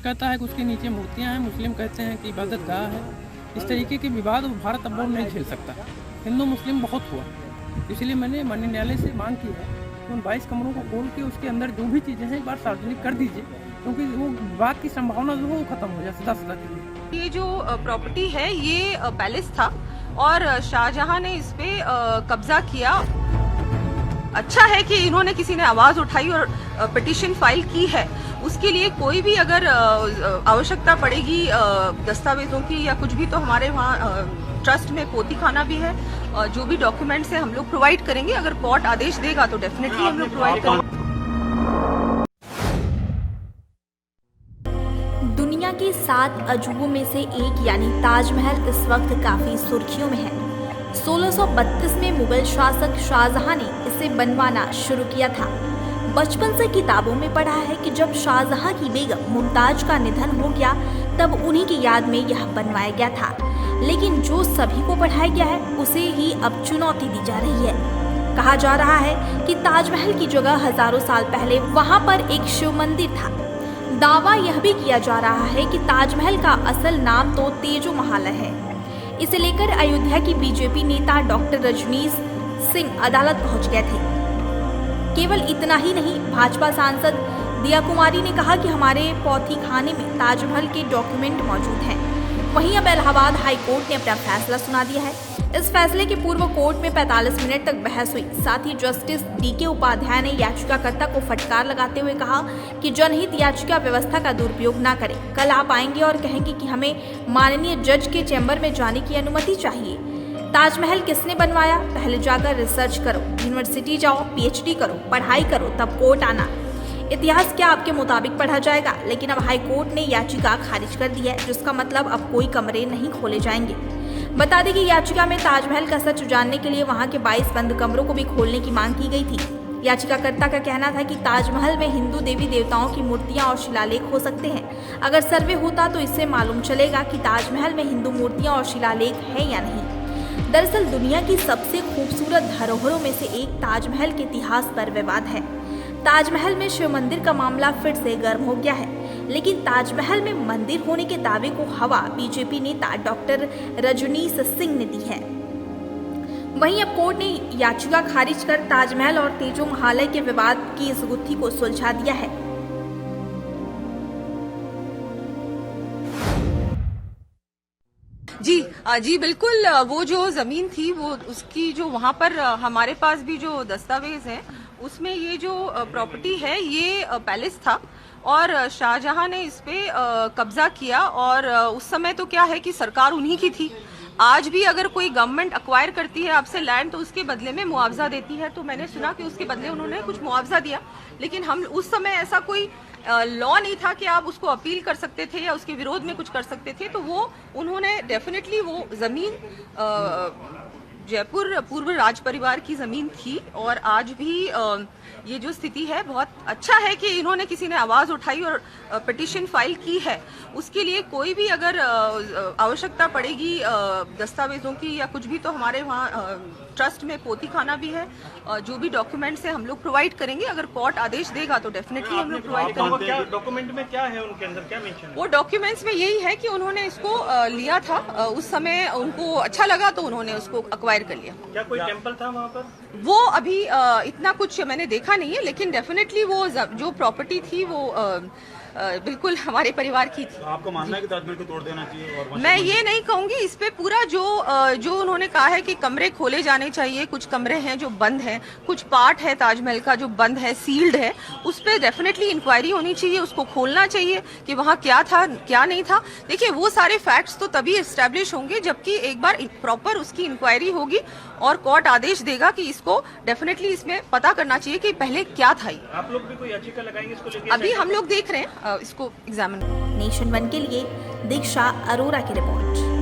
कहता है कि उसके नीचे मूर्तियां हैं, मुस्लिम कहते हैं कि इबादत गाह है। इस तरीके के विवाद भारत अब और नहीं झेल सकता। हिंदू मुस्लिम बहुत हुआ, इसलिए मैंने माननीय न्यायालय से मांग की है कि उन 22 कमरों को खोल के उसके अंदर जो भी चीज़ें हैं एक बार सार्वजनिक कर दीजिए, क्योंकि वो विवाद की संभावना जो है वो खत्म हो जाए सदा के लिए। ये जो प्रॉपर्टी है ये पैलेस था और शाहजहां ने इस पे कब्जा किया। अच्छा है कि इन्होंने किसी ने आवाज उठाई और पिटीशन फाइल की है। उसके लिए कोई भी अगर आवश्यकता पड़ेगी दस्तावेजों की या कुछ भी, तो हमारे वहाँ ट्रस्ट में पोती खाना भी है। जो भी डॉक्यूमेंट्स है हम लोग प्रोवाइड करेंगे। अगर कोर्ट आदेश देगा तो डेफिनेटली हम लोग प्रोवाइड करेंगे। दुनिया के 7 अजूबों में से एक यानी ताजमहल इस वक्त काफी सुर्खियों में है। 1632 में मुगल शासक शाहजहां ने इसे बनवाना शुरू किया था। बचपन से किताबों में पढ़ा है कि जब शाहजहां की बेगम मुमताज का निधन हो गया तब उन्हीं की याद में यह बनवाया गया था। लेकिन जो सभी को पढ़ाया गया है उसे ही अब चुनौती दी जा रही है। कहा जा रहा है कि ताजमहल की जगह हजारों साल पहले वहां पर एक शिव मंदिर था। दावा यह भी किया जा रहा है कि ताजमहल का असल नाम तो तेजो महल है। इसे लेकर अयोध्या की बीजेपी नेता डॉक्टर रजनीश सिंह अदालत पहुंच गए थे। केवल इतना ही नहीं, भाजपा सांसद दिया कुमारी ने कहा कि हमारे पौथी खाने में ताजमहल के डॉक्यूमेंट मौजूद हैं। वहीं अब इलाहाबाद हाई कोर्ट ने अपना फैसला सुना दिया है। इस फैसले के पूर्व कोर्ट में 45 मिनट तक बहस हुई। साथ ही जस्टिस DK उपाध्याय ने याचिकाकर्ता को फटकार लगाते हुए कहा कि जनहित याचिका व्यवस्था का दुरुपयोग न करें। कल आप आएंगे और कहेंगे कि हमें माननीय जज के चैम्बर में जाने की अनुमति चाहिए। ताजमहल किसने बनवाया, पहले जाकर रिसर्च करो, यूनिवर्सिटी जाओ, PhD करो, पढ़ाई करो, तब कोर्ट आना। इतिहास क्या आपके मुताबिक पढ़ा जाएगा। लेकिन अब हाई कोर्ट ने याचिका खारिज कर दी है, जिसका मतलब अब कोई कमरे नहीं खोले जाएंगे। बता दें कि याचिका में ताजमहल का सच जानने के लिए वहां के 22 बंद कमरों को भी खोलने की मांग की गई थी। याचिकाकर्ता का कहना था कि ताजमहल में हिंदू देवी देवताओं की मूर्तियां और शिलालेख हो सकते हैं। अगर सर्वे होता तो इससे मालूम चलेगा कि ताजमहल में हिंदू मूर्तियां और शिलालेख है या नहीं। दरअसल दुनिया की सबसे खूबसूरत धरोहरों में से एक ताजमहल के इतिहास पर विवाद है। ताजमहल में शिव मंदिर का मामला फिर से गर्म हो गया है। लेकिन ताजमहल में मंदिर होने के दावे को हवा बीजेपी नेता डॉक्टर रजनीश सिंह ने दी है। वहीं अब कोर्ट ने याचिका खारिज कर ताजमहल और तेजो महल के विवाद की इस गुत्थी को सुलझा दिया है। जी बिल्कुल। वो जो जमीन थी वो उसकी जो वहां पर हमारे पास भी जो दस्तावेज हैं उसमें ये जो प्रॉपर्टी है ये पैलेस था और शाहजहां ने इस पे कब्जा किया। और उस समय तो क्या है कि सरकार उन्हीं की थी। आज भी अगर कोई गवर्नमेंट अक्वायर करती है आपसे लैंड तो उसके बदले में मुआवजा देती है। तो मैंने सुना कि उसके बदले उन्होंने कुछ मुआवजा दिया, लेकिन हम उस समय ऐसा कोई लॉ नहीं था कि आप उसको अपील कर सकते थे या उसके विरोध में कुछ कर सकते थे। तो वो उन्होंने डेफिनेटली वो जमीन जयपुर पूर्व राज परिवार की जमीन थी। और आज भी ये जो स्थिति है, बहुत अच्छा है कि इन्होंने किसी ने आवाज उठाई और पिटीशन फाइल की है। उसके लिए कोई भी अगर आवश्यकता पड़ेगी दस्तावेजों की या कुछ भी, तो हमारे वहाँ ट्रस्ट में पोती खाना भी है। जो भी डॉक्यूमेंट्स है हम लोग प्रोवाइड करेंगे। अगर कोर्ट आदेश देगा तो डेफिनेटली हम लोग प्रोवाइड करेंगे। क्या डॉक्यूमेंट में क्या है, उनके अंदर क्या मेंशन है? वो डॉक्यूमेंट्स में यही है कि उन्होंने इसको लिया था, उस समय उनको अच्छा लगा तो उन्होंने उसको अक्वायर कर लिया। क्या कोई टेम्पल था वहाँ पर? वो अभी इतना कुछ मैंने देखा नहीं है, लेकिन डेफिनेटली वो जो प्रॉपर्टी थी वो बिल्कुल हमारे परिवार की थी। आपको मानना है कि ताजमहल को तोड़ देना चाहिए? और मैं ये नहीं कहूंगी। इस पे पूरा जो उन्होंने कहा है कि कमरे खोले जाने चाहिए, कुछ कमरे हैं जो बंद हैं, कुछ पार्ट है ताजमहल का जो बंद है, सील्ड है, उस पे डेफिनेटली इंक्वायरी होनी चाहिए। उसको खोलना चाहिए कि वहाँ क्या था क्या नहीं था। देखिए वो सारे फैक्ट्स तो तभी एस्टेब्लिश होंगे जबकि एक बार प्रॉपर उसकी इंक्वायरी होगी और कोर्ट आदेश देगा कि इसको डेफिनेटली इसमें पता करना चाहिए कि पहले क्या था। आप लोग भी कोई याचिका लगाएंगे इसको लेकर? अभी हम लोग देख रहे हैं इसको एग्जामिन। नेशन 1 के लिए दीक्षा अरोरा की रिपोर्ट।